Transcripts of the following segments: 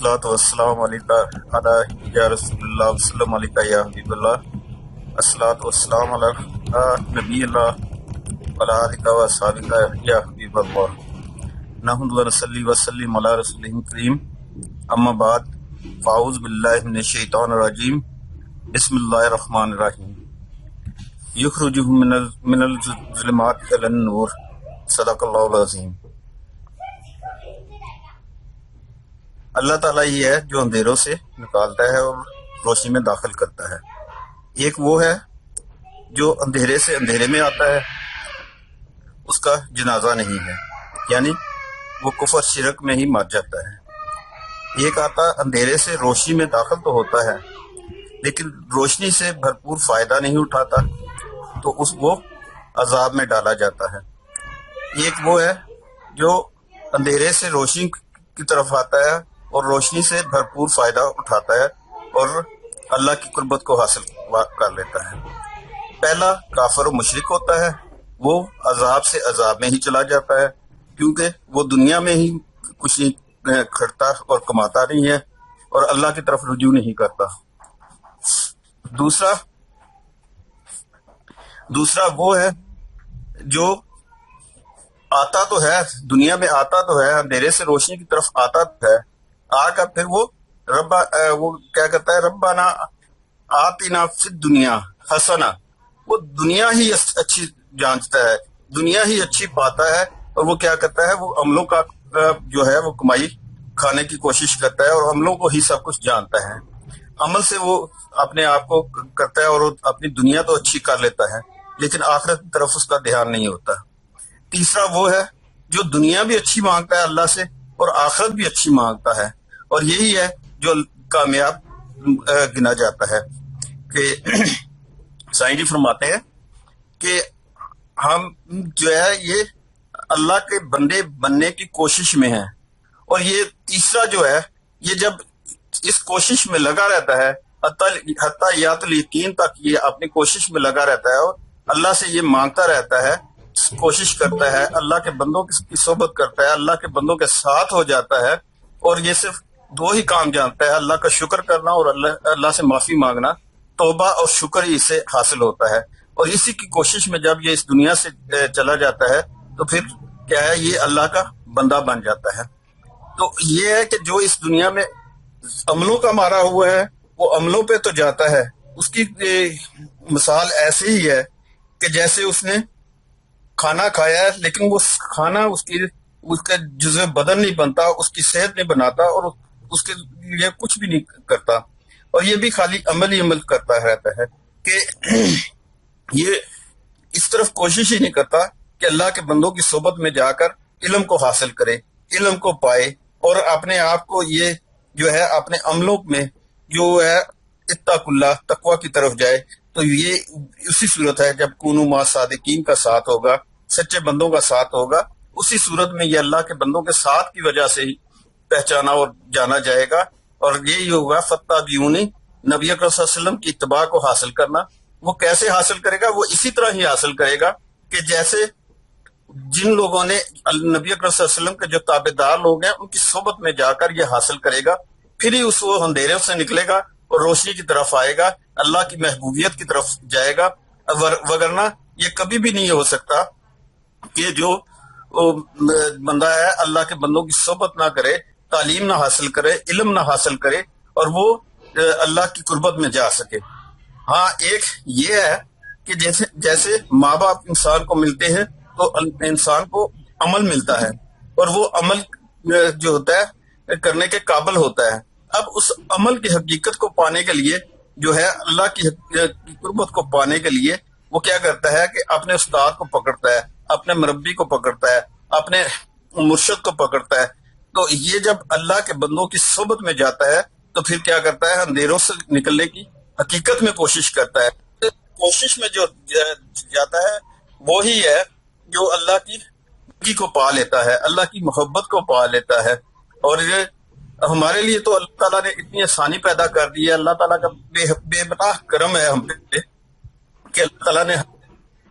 अस्सलातु वस्सलाम अलैका अला या रसूल अल्लाह वसल्लम अलैका या हबीब अल्लाह अस्सलातु वस्सलाम अला नबी अल्लाह वला आलिका व अस्हाबिका या हबीब अल्लाह नहमदु व नसल्ली व सल्लिम अला रसूलिल करीम अम्मा बाद फ़ाऊज़ बिल्लाहि मिनश शैतानिर रजीम बिस्मिल्लाहिर रहमानिर रहीम युखरिजुहुम मिनल ज़ुलुमाति इलन नूर सदक़ल्लाहुल अज़ीम। अल्लाह ताला ही है जो अंधेरों से निकालता है और रोशनी में दाखिल करता है। एक वो है जो अंधेरे से अंधेरे में आता है, उसका जनाजा नहीं है, यानी वो कुफर शिरक में ही मर जाता है। एक आता अंधेरे से रोशनी में दाखिल तो होता है लेकिन रोशनी से भरपूर फायदा नहीं उठाता, तो वो अजाब में डाला जाता है। एक वो है जो अंधेरे से रोशनी की तरफ आता है और रोशनी से भरपूर फायदा उठाता है और अल्लाह की कुर्बत को हासिल कर लेता है। पहला काफिर और मुशरिक होता है, वो अजाब से अजाब में ही चला जाता है क्योंकि वो दुनिया में ही कुछ नहीं खटता और कमाता नहीं है और अल्लाह की तरफ रुजू नहीं करता। दूसरा वो है जो आता तो है, दुनिया में आता तो है, अंधेरे से रोशनी की तरफ आता तो है, आकर फिर वो क्या करता है, रब्बाना आतिना फिद दुनिया हसना, वो दुनिया ही अच्छी जांचता है, दुनिया ही अच्छी पाता है और वो क्या करता है, वो अमलों का जो है वो कमाई खाने की कोशिश करता है और अमलों को ही सब कुछ जानता है। अमल से वो अपने आप को करता है और अपनी दुनिया तो अच्छी कर लेता है लेकिन आखिरत की तरफ उसका ध्यान नहीं होता। तीसरा वो है जो दुनिया भी अच्छी मांगता है अल्लाह से और आखिरत भी अच्छी मांगता है, और यही है जो कामयाब गिना जाता है। कि साईं जी फरमाते हैं कि हम जो है ये अल्लाह के बंदे बनने की कोशिश में हैं, और ये तीसरा जो है ये जब इस कोशिश में लगा रहता है हत्ता यातुल यकीन तक ये अपनी कोशिश में लगा रहता है और अल्लाह से ये मांगता रहता है, कोशिश करता है, अल्लाह के बंदों की सोबत करता है, अल्लाह के बंदों के साथ हो जाता है और ये सिर्फ दो ही काम जानता है, अल्लाह का शुक्र करना और अल्लाह से माफी मांगना। तौबा और शुक्र ही इससे हासिल होता है और इसी की कोशिश में जब ये इस दुनिया से चला जाता है तो फिर क्या है, ये अल्लाह का बंदा बन जाता है। तो ये है कि जो इस दुनिया में अमलों का मारा हुआ है वो अमलों पे तो जाता है। उसकी मिसाल ऐसे ही है कि जैसे उसने खाना खाया है लेकिन वो खाना उसका जुज़्व बदन नहीं बनता, उसकी सेहत नहीं बनाता और उसके लिए कुछ भी नहीं करता, और ये भी खाली अमल ही अमल करता रहता है कि ये इस तरफ कोशिश ही नहीं करता कि अल्लाह के बंदों की सोबत में जाकर इल्म को हासिल करे, इल्म को पाए और अपने आप को ये जो है अपने अमलों में जो है इत्तकुल्लाह तकवा की तरफ जाए। तो ये उसी सूरत है जब कुनू मा सादिकीन का साथ होगा, सच्चे बंदों का साथ होगा, उसी सूरत में ये अल्लाह के बंदों के साथ की वजह से ही पहचाना और जाना जाएगा। और यही होगा फत्ताबिऊनी, नबी अकरम सल्लल्लाहु अलैहि वसल्लम की इत्तिबा को हासिल करना। वो कैसे हासिल करेगा, वो इसी तरह ही हासिल करेगा कि जैसे जिन लोगों ने नबी अकरम सल्लल्लाहु अलैहि वसल्लम के जो ताबेदार लोग हैं उनकी सोबत में जाकर ये हासिल करेगा, फिर ही वो अंधेरे से निकलेगा और रोशनी की तरफ आएगा, अल्लाह की महबूबियत की तरफ जाएगा। वगरना ये कभी भी नहीं हो सकता कि जो बंदा है अल्लाह के बंदों की सोबत ना करे, तालीम ना हासिल करे, इल्म ना हासिल करे और वो अल्लाह की कुर्बत में जा सके। हाँ, एक ये है कि जैसे माँ बाप इंसान को मिलते हैं तो इंसान को अमल मिलता है और वो अमल जो होता है करने के काबिल होता है। अब उस अमल की हकीकत को पाने के लिए जो है अल्लाह की कुर्बत को पाने के लिए वो क्या करता है कि अपने उस्ताद को पकड़ता है, अपने मुरब्बी को पकड़ता है, अपने मुर्शिद को पकड़ता है। तो ये जब अल्लाह के बंदों की सोबत में जाता है तो फिर क्या करता है, अंधेरों से निकलने की हकीकत में कोशिश करता है। तो कोशिश में जो जाता है वो ही है जो अल्लाह की को पा लेता है, अल्लाह की मोहब्बत को पा लेता है। और ये हमारे लिए तो अल्लाह ताला ने इतनी आसानी पैदा कर दी है, अल्लाह ताला का बेपनाह करम है हम पे कि अल्लाह ताला ने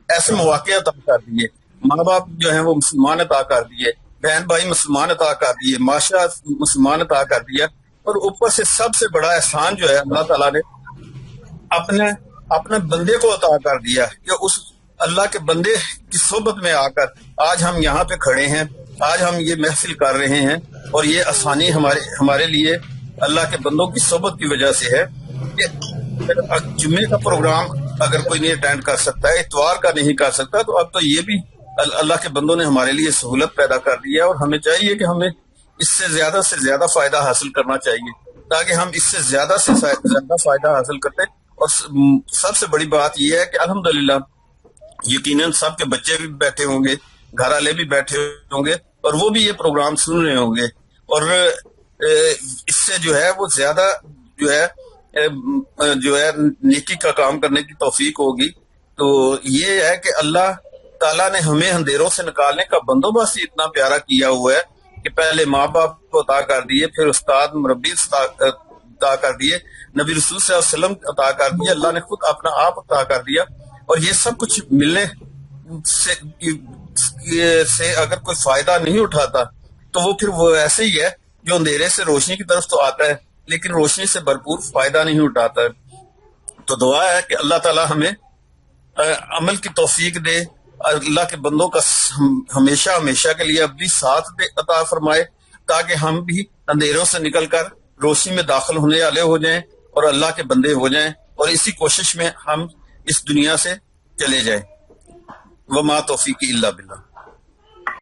ऐसे मौके अता कर दिए, माँ बाप जो है वो मुसलमान अता कर दिए, बहन भाई मुसलमान अता कर दिए, माशरा मुसलमान अता कर दिया। اور اوپر سے سب سے بڑا احسان جو ہے اللہ تعالیٰ نے اپنے بندے کو عطا کر دیا کہ اس اللہ کے بندے کی صحبت میں آ کر آج ہم یہاں پہ کھڑے ہیں، آج ہم یہ محفل کر رہے ہیں، اور یہ آسانی ہمارے لیے اللہ کے بندوں کی صحبت کی وجہ سے ہے کہ جمعے کا پروگرام اگر کوئی نہیں اٹینڈ کر سکتا ہے، اتوار کا نہیں کر سکتا، تو اب تو یہ بھی اللہ کے بندوں نے ہمارے لیے سہولت پیدا کر دی ہے، اور ہمیں چاہیے کہ ہمیں اس سے زیادہ فائدہ حاصل کرنا چاہیے تاکہ ہم اس سے زیادہ فائدہ حاصل کرتے. اور سب سے بڑی بات یہ ہے کہ الحمدللہ یقیناً سب کے بچے بھی بیٹھے ہوں گے، گھر والے بھی بیٹھے ہوں گے، اور وہ بھی یہ پروگرام سن رہے ہوں گے، اور اس سے جو ہے وہ زیادہ جو ہے نیکی کا کام کرنے کی توفیق ہوگی. تو یہ ہے کہ اللہ تعالیٰ نے ہمیں اندھیروں سے نکالنے کا بندوبست اتنا پیارا کیا ہوا ہے کہ پہلے ماں باپ کو عطا کر دیے، پھر استاد مربی عطا کر دیے، نبی رسول صلی اللہ علیہ وسلم عطا کر دیے، اللہ نے خود اپنا آپ عطا کر دیا. اور یہ سب کچھ ملنے سے اگر کوئی فائدہ نہیں اٹھاتا تو وہ پھر وہ ایسے ہی ہے جو اندھیرے سے روشنی کی طرف تو آتا ہے لیکن روشنی سے بھرپور فائدہ نہیں اٹھاتا ہے. تو دعا ہے کہ اللہ تعالیٰ ہمیں عمل کی توفیق دے، اللہ کے بندوں کا ہمیشہ کے لیے اب بھی ساتھ دے عطا فرمائے تاکہ ہم بھی اندھیروں سے نکل کر روشنی میں داخل ہونے والے ہو جائیں اور اللہ کے بندے ہو جائیں، اور اسی کوشش میں ہم اس دنیا سے چلے جائیں. وما توفیقی الا باللہ.